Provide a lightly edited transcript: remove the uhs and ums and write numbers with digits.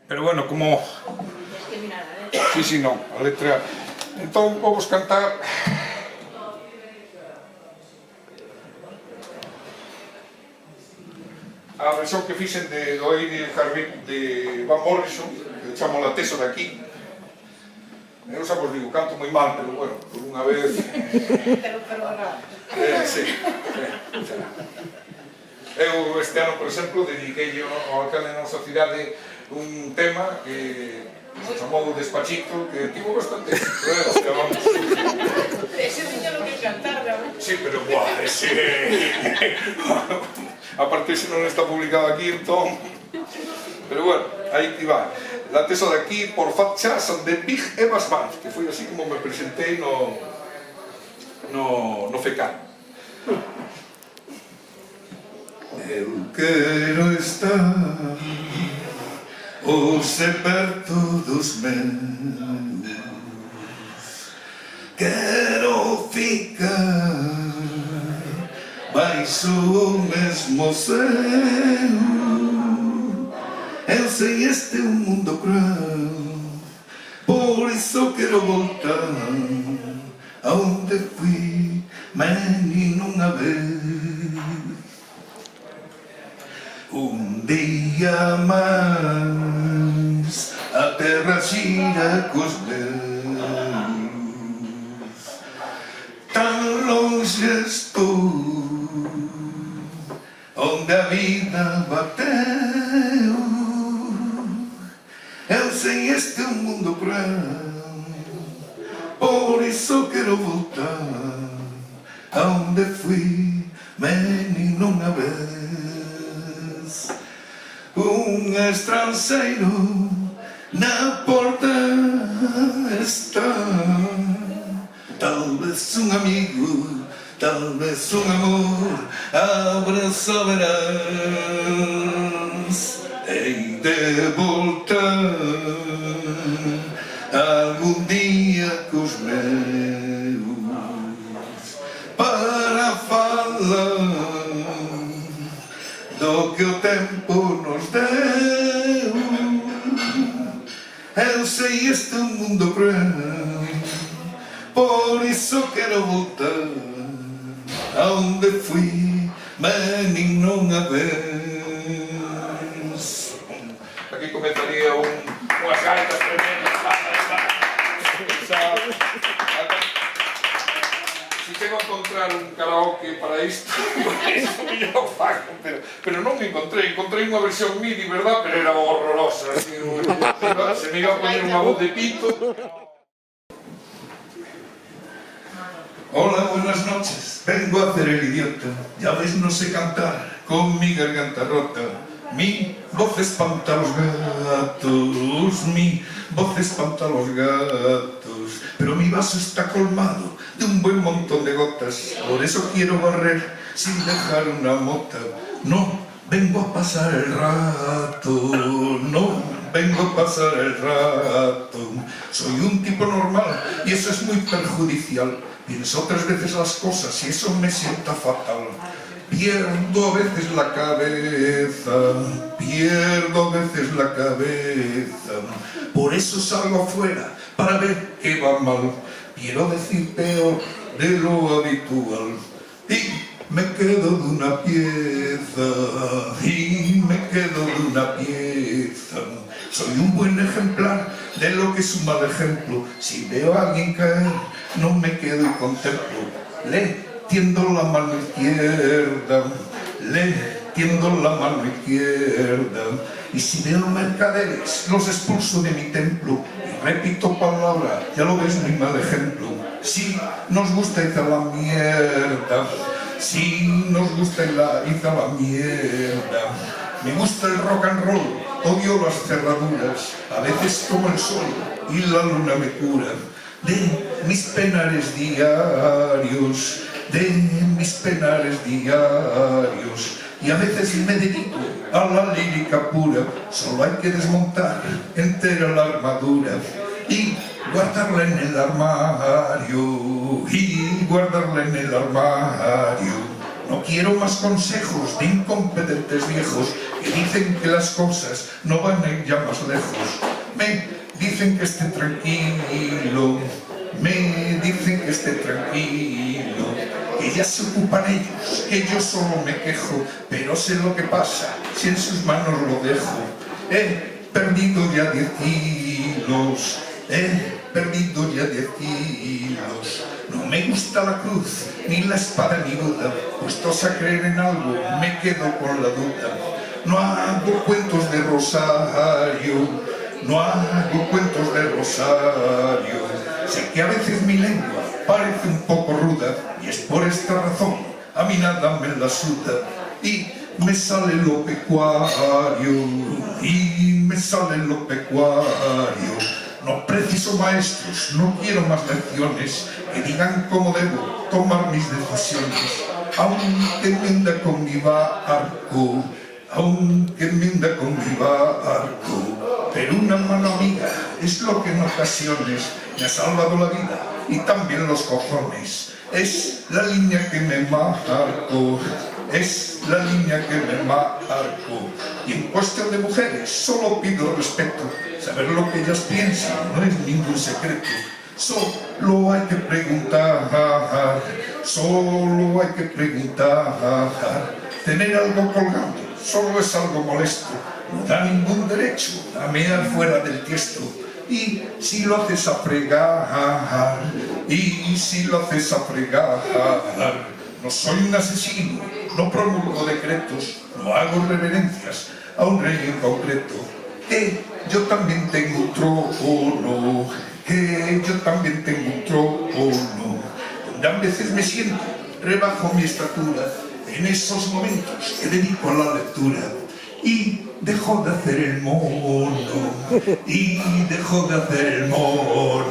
Pero bueno, como... Sí, non, a letra... Entón, vamos cantar... A versión que fixen de Doyle Harvey de Van Morrison, que chamo La Teso de Aquí. Eu xa vos digo, canto moi mal, pero bueno, por unha vez... Sí. Eu este ano, por exemplo, dediquei ao alcalde da nosa cidade un tema que se chamou Despachito, que tivo bastante éxito, Ese tiña lo que cantar, non? Sí, pero buah, ese... Aparte ese non está publicado aquí, entón... Pero bueno, aí que va. La Teso de Aquí, por Fat Chas and the Big Evas Band, que foi así como me presentei no FECAN. Eu quero estar hoxe perto dos meus, quero ficar baixo o mesmo céu. Eu sei este é um mundo cruel, por isso quero voltar aonde fui menino unha vez. Un día máis a terra xira cos meus, tan longe estou onde a vida bateu. Eu sei este é um mundo cruel, por isso quero voltar aonde fui menino unha vez. Un estranxeiro na porta está, tal vez un amigo, tal vez un amor, abrazo verás. Hei de voltar algún día cos meus para falar do que o tempo nos deu. Eu sei este é um mundo cruel, por isso quero voltar aonde fui menino unha vez. Aquí comezaría unhas gaitas tremendas. Se chego a encontrar un karaoke para isto, yo fago, pero non me encontrei unha versión MIDI, verdad? Pero era horrorosa, así, se me iba a poner unha voz de pito. Hola, buenas noches, vengo a hacer el idiota, ya ves no sé cantar, con mi garganta rota, mi voz espanta a los gatos, mi voz espanta a los gatos, pero mi vaso está colmado de un buen montón de gotas, por eso quiero barrer sin dejar una mota. No vengo a pasar el rato, no vengo a pasar el rato, soy un tipo normal y eso es muy perjudicial, pienso otras veces las cosas y eso me sienta fatal. Pierdo a veces la cabeza, pierdo a veces la cabeza, por eso salgo afuera para ver qué va mal, quiero decir peor de lo habitual, y me quedo de una pieza, y me quedo de una pieza. Soy un buen ejemplar de lo que es un mal ejemplo, si veo a alguien caer no me quedo y contemplo, le tiendo la mano izquierda, le tiendo la mano izquierda, y si veo mercaderes los expulso de mi templo, y repito palabra, ya lo ves, muy mal ejemplo. Si nos gusta hizo la mierda, si nos gusta hizo la mierda, me gusta el rock and roll, odio las cerraduras, a veces como el sol y la luna me cura, de mis penares diarios, de mis penares diarios, y a veces me dedico a la lírica pura, solo hay que desmontar entera la armadura y guardarla en el armario, y guardarla en el armario. No quiero más consejos de incompetentes viejos que dicen que las cosas no van a ir ya más lejos. Me dicen que esté tranquilo, me dicen que esté tranquilo, que ya se ocupan ellos, que yo solo me quejo, pero sé lo que pasa si en sus manos lo dejo. He perdido ya 10 kilos, he perdido ya 10 kilos. No me gusta la cruz, ni la espada ni Buda, puestos a creer en algo, me quedo con la duda. No hago cuentos de rosario, no hago cuentos de rosario. Sé que a veces mi lengua parece un poco ruda, y es por esta razón, a mí nada me la suda. Y me sale lo pecuario, y me sale lo pecuario. No preciso maestros, no quiero más lecciones que digan cómo debo tomar mis decisiones. Aunque me hunda con mi barco, aunque me hunda con mi barco, pero una mano amiga es lo que en ocasiones me ha salvado la vida y también los cojones. Es la línea que me marco, es la línea que me marco. Y en cuestión de mujeres solo pido respeto. Saber lo que ellas piensan no es ningún secreto. Solo hay que preguntar, solo hay que preguntar. Tener algo colgando solo es algo molesto. No da ningún derecho a mear fuera del tiesto. Y si lo haces a fregar, y si lo haces a fregar, no soy un asesino, no promulgo decretos, no hago reverencias a un rey en concreto. Que yo también tengo un trono, que yo también tengo un trono, donde a veces me siento, rebajo mi estatura, en esos momentos que dedico a la lectura. Y dejo de hacer el mono, y dejo de hacer el mono.